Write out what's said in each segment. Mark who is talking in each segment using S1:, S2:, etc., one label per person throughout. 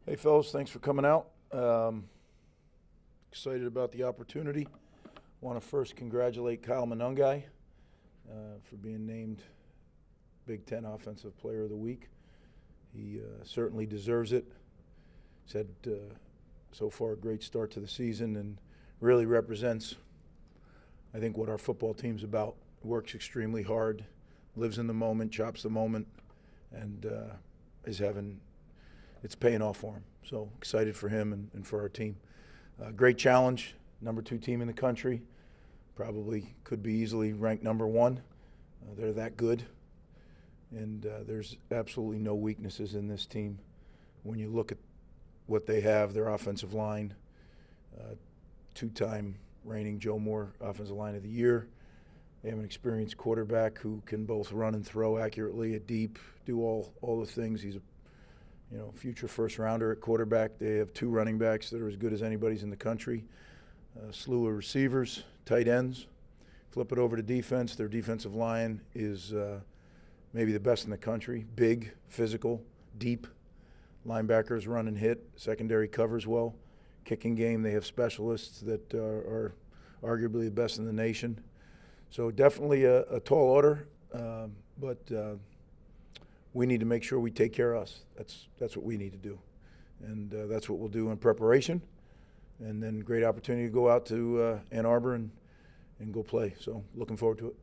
S1: Hey, fellas, thanks for coming out. Excited about the opportunity. Want to first congratulate Kyle Monungai for being named Big Ten Offensive Player of the Week. He certainly deserves it. He's had, so far, a great start to the season and really represents, I think, what our football team's about. Works extremely hard, lives in the moment, chops the moment, and it's paying off for him. So excited for him and for our team. Great challenge, number 2 team in the country. Probably could be easily ranked number 1. They're that good. And there's absolutely no weaknesses in this team. When you look at what they have, their offensive line, 2-time reigning Joe Moore Offensive Line of the Year. They have an experienced quarterback who can both run and throw accurately at deep, do all the things. He's a future first-rounder at quarterback. They have 2 running backs that are as good as anybody's in the country. A slew of receivers, tight ends. Flip it over to defense. Their defensive line is maybe the best in the country. Big, physical, deep. Linebackers run and hit. Secondary covers well. Kicking game, they have specialists that are arguably the best in the nation. So definitely a tall order, but we need to make sure we take care of us. That's what we need to do, and that's what we'll do in preparation. And then great opportunity to go out to Ann Arbor and go play. So looking forward to it.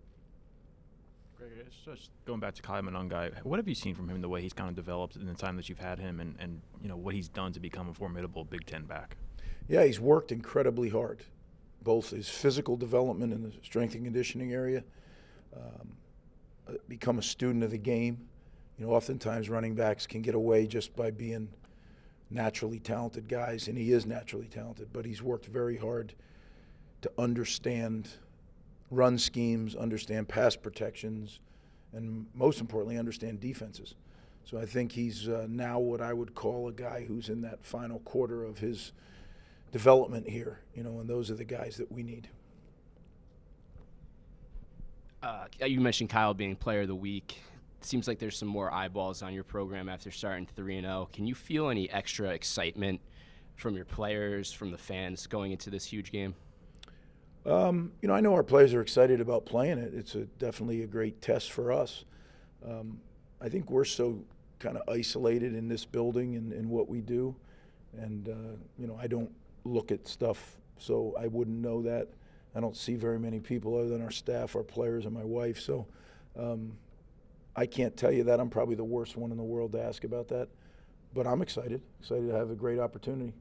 S2: Greg, just going back to Kyle Monungai, what have you seen from him, the way he's kind of developed in the time that you've had him, and what he's done to become a formidable Big Ten back?
S1: Yeah, he's worked incredibly hard, both his physical development in the strength and conditioning area, become a student of the game. Oftentimes running backs can get away just by being naturally talented guys, and he is naturally talented, but he's worked very hard to understand run schemes, understand pass protections, and most importantly, understand defenses. So I think he's now what I would call a guy who's in that final quarter of his development here, and those are the guys that we need.
S3: You mentioned Kyle being Player of the Week. Seems like there's some more eyeballs on your program after starting 3-0. Can you feel any extra excitement from your players, from the fans going into this huge game?
S1: I know our players are excited about playing it. It's definitely a great test for us. I think we're so kind of isolated in this building and what we do. And, I don't look at stuff, so I wouldn't know that. I don't see very many people other than our staff, our players, and my wife. So I can't tell you that. I'm probably the worst one in the world to ask about that. But I'm excited to have a great opportunity.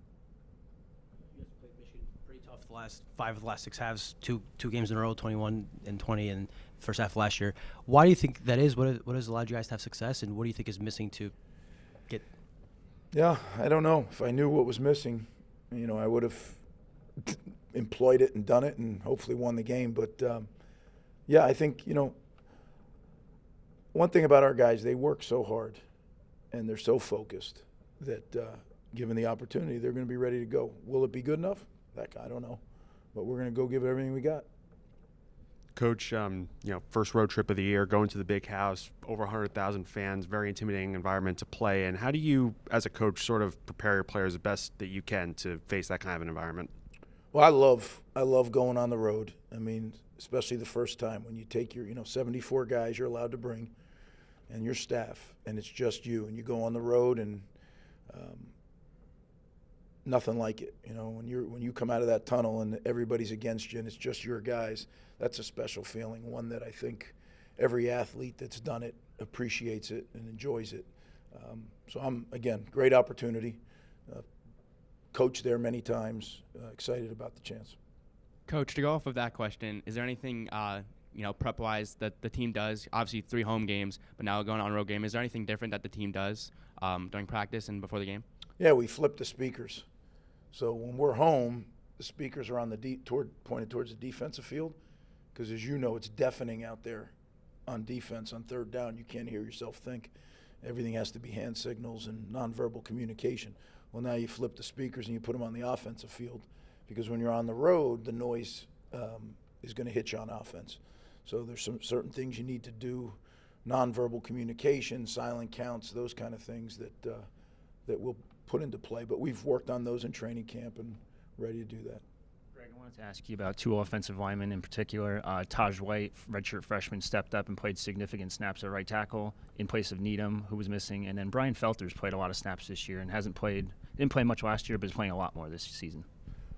S4: You guys played Michigan pretty tough the last 5 of the last 6 halves, two games in a row, 21 and 20 in the first half of last year. Why do you think that is? What has allowed you guys to have success, and what do you think is missing to get?
S1: Yeah, I don't know. If I knew what was missing, I would have employed it and done it and hopefully won the game. But, I think, one thing about our guys, they work so hard and they're so focused that given the opportunity, they're going to be ready to go. Will it be good enough? I don't know. But we're going to go give it everything we got.
S5: Coach, first road trip of the year, going to the big house, over 100,000 fans, very intimidating environment to play in. How do you, as a coach, sort of prepare your players the best that you can to face that kind of an environment?
S1: Well, I love going on the road. I mean, especially the first time when you take your, 74 guys you're allowed to bring and your staff, and it's just you, and you go on the road, and nothing like it. When you come out of that tunnel and everybody's against you and it's just your guys, that's a special feeling, one that I think every athlete that's done it appreciates it and enjoys it. So again, great opportunity. Coached there many times, excited about the chance.
S6: Coach, to go off of that question, is there anything prep-wise that the team does? Obviously 3 home games, but now going on a road game. Is there anything different that the team does during practice and before the game?
S1: Yeah, we flip the speakers. So when we're home, the speakers are on pointed towards the defensive field, because as you know, it's deafening out there on defense on 3rd down. You can't hear yourself think. Everything has to be hand signals and nonverbal communication. Well, now you flip the speakers and you put them on the offensive field, because when you're on the road, the noise is going to hit you on offense. So there's some certain things you need to do, nonverbal communication, silent counts, those kind of things that put into play. But we've worked on those in training camp and ready to do that.
S7: Greg, I wanted to ask you about two offensive linemen in particular. Taj White, redshirt freshman, stepped up and played significant snaps at right tackle in place of Needham, who was missing. And then Brian Felter's played a lot of snaps this year and didn't play much last year, but is playing a lot more this season.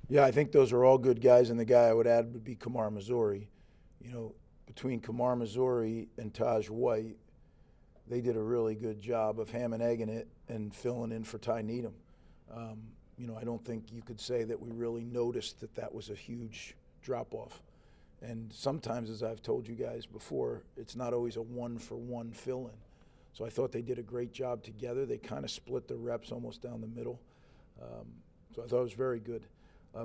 S1: Yeah, I think those are all good guys, and the guy I would add would be Kamar Missouri. You know, between Kamar Missouri and Taj White, they did a really good job of ham and egging it and filling in for Ty Needham. You know, I don't think you could say that we really noticed that that was a huge drop-off. And sometimes, as I've told you guys before, it's not always a one-for-one fill-in. So I thought they did a great job together. They kind of split the reps almost down the middle. So I thought it was very good.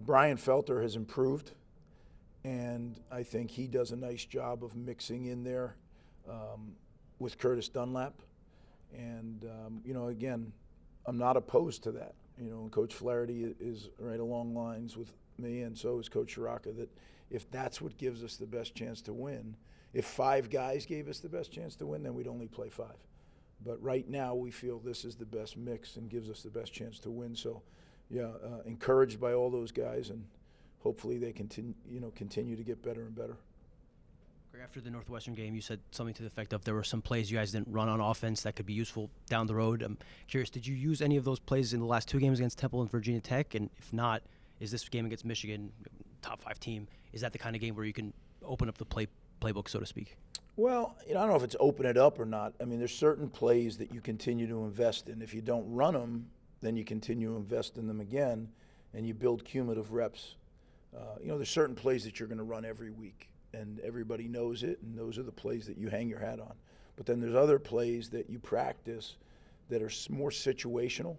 S1: Brian Felter has improved, and I think he does a nice job of mixing in there with Curtis Dunlap. And, you know, again, I'm not opposed to that. You know, Coach Flaherty is right along lines with me, and so is Coach Shiraka, that if that's what gives us the best chance to win, if 5 guys gave us the best chance to win, then we'd only play 5. But right now we feel this is the best mix and gives us the best chance to win. So, yeah, encouraged by all those guys, and hopefully they continue to get better and better.
S4: After the Northwestern game, you said something to the effect of there were some plays you guys didn't run on offense that could be useful down the road. I'm curious, did you use any of those plays in the last 2 games against Temple and Virginia Tech? And if not, is this game against Michigan, top 5 team, is that the kind of game where you can open up the playbook, so to speak?
S1: Well, you know, I don't know if it's open it up or not. I mean, there's certain plays that you continue to invest in. If you don't run them, then you continue to invest in them again, and you build cumulative reps. You know, there's certain plays that you're going to run every week, and everybody knows it, and those are the plays that you hang your hat on. But then there's other plays that you practice that are more situational,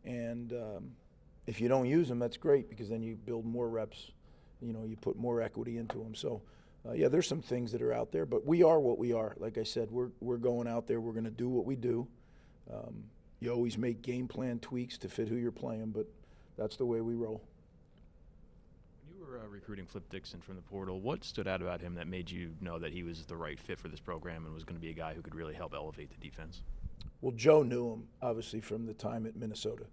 S1: and if you don't use them, that's great, because then you build more reps. You know, you put more equity into them. So, yeah, there's some things that are out there, but we are what we are. Like I said, we're going out there. We're going to do what we do. You always make game plan tweaks to fit who you're playing, but that's the way we roll.
S2: You were recruiting Flip Dixon from the portal. What stood out about him that made you know that he was the right fit for this program and was going to be a guy who could really help elevate the defense?
S1: Well, Joe knew him, obviously, from the time at Minnesota.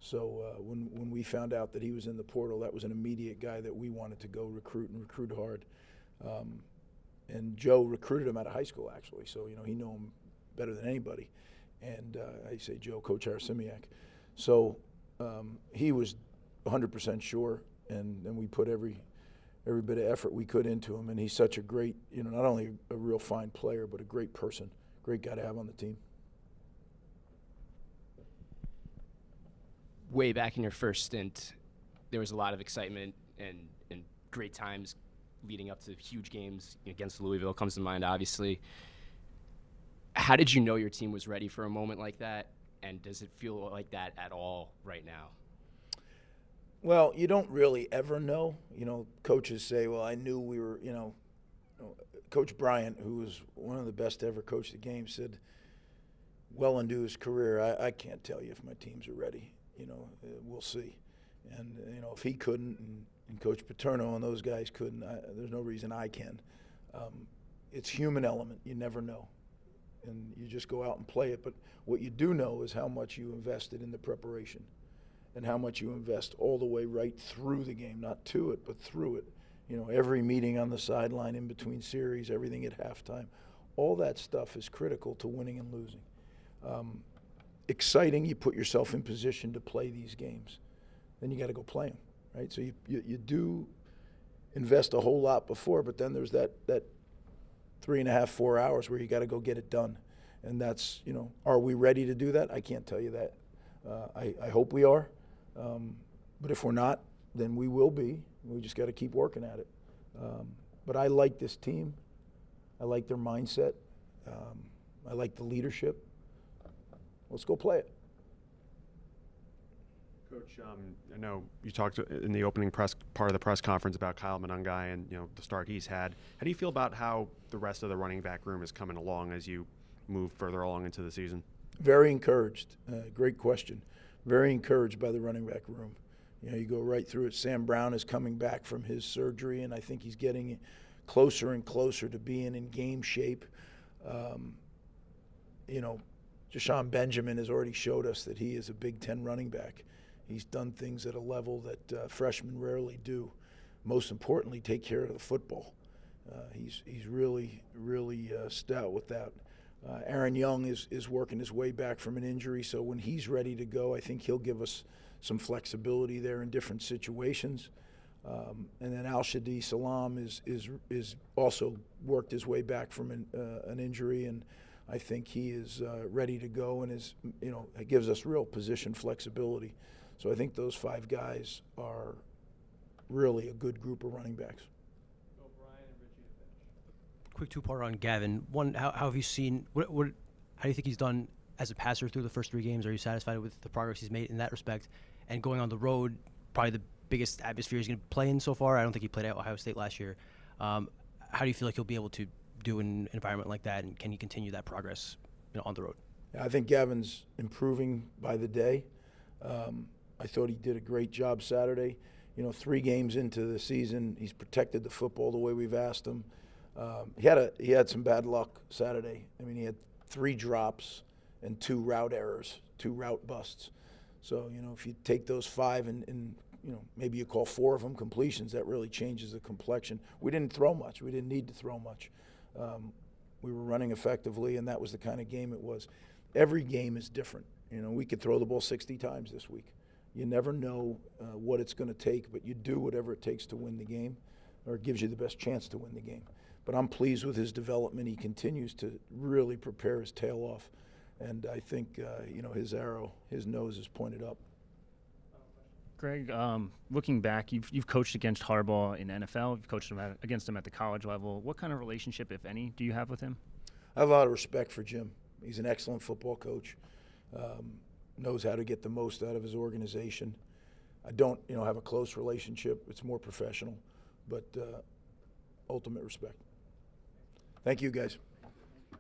S1: So when we found out that he was in the portal, that was an immediate guy that we wanted to go recruit and recruit hard. And Joe recruited him out of high school, actually. So, you know, he knew him better than anybody. And I say Joe, Coach Arasimiak. So he was 100% sure, and we put every bit of effort we could into him. And he's such a great, you know, not only a real fine player, but a great person, great guy to have on the team.
S3: Way back in your first stint, there was a lot of excitement and great times leading up to huge games against Louisville comes to mind, obviously. How did you know your team was ready for a moment like that, and does it feel like that at all right now?
S1: Well, you don't really ever know. You know, coaches say, well, I knew we were, you know, Coach Bryant, who was one of the best to ever coach the game, said well into his career, I can't tell you if my teams are ready. You know, we'll see. And, you know, if he couldn't and Coach Paterno and those guys couldn't, there's no reason I can. It's human element. You never know. And you just go out and play it. But what you do know is how much you invested in the preparation and how much you invest all the way right through the game, not to it, but through it. You know, every meeting on the sideline in between series, everything at halftime, all that stuff is critical to winning and losing. Exciting, you put yourself in position to play these games. Then you got to go play them, right? So you do invest a whole lot before, but then there's that 3.5, 4 hours where you got to go get it done. And that's, you know, are we ready to do that? I can't tell you that. I hope we are. But if we're not, then we will be. We just got to keep working at it. But I like this team. I like their mindset. I like the leadership. Let's go play it.
S5: Coach, I know you talked in the opening part of the press conference about Kyle Monangai and, you know, the start he's had. How do you feel about how the rest of the running back room is coming along as you move further along into the season?
S1: Very encouraged. Great question. Very encouraged by the running back room. You know, you go right through it. Sam Brown is coming back from his surgery, and I think he's getting closer and closer to being in game shape. You know, Jashawn Benjamin has already showed us that he is a Big Ten running back. He's done things at a level that freshmen rarely do. Most importantly, take care of the football. He's really stout with that. Aaron Young is working his way back from an injury, so when he's ready to go, I think he'll give us some flexibility there in different situations. And then Al-Shadi Salam is also worked his way back from an injury, and I think he is ready to go and is, it gives us real position flexibility. So I think those 5 guys are really a good group of running backs.
S4: Quick two-part on Gavin. One, how have you seen? How do you think he's done as a passer through the first 3 games? Are you satisfied with the progress he's made in that respect? And going on the road, probably the biggest atmosphere he's going to play in so far. I don't think he played at Ohio State last year. How do you feel like he'll be able to do in an environment like that, and can he continue that progress on the road?
S1: Yeah, I think Gavin's improving by the day. I thought he did a great job Saturday. 3 games into the season, he's protected the football the way we've asked him. He had some bad luck Saturday. I mean, he had 3 drops and 2 route errors, 2 route busts. So, if you take those 5 and maybe you call 4 of them completions, that really changes the complexion. We didn't throw much. We didn't need to throw much. We were running effectively, and that was the kind of game it was. Every game is different. We could throw the ball 60 times this week. You never know what it's going to take, but you do whatever it takes to win the game, or it gives you the best chance to win the game. But I'm pleased with his development. He continues to really prepare his tail off, and I think his nose is pointed up.
S7: Greg, looking back, you've coached against Harbaugh in NFL. You've coached against him at the college level. What kind of relationship, if any, do you have with him?
S1: I have a lot of respect for Jim. He's an excellent football coach. Knows how to get the most out of his organization. I don't, have a close relationship. It's more professional, but ultimate respect. Thank you, guys.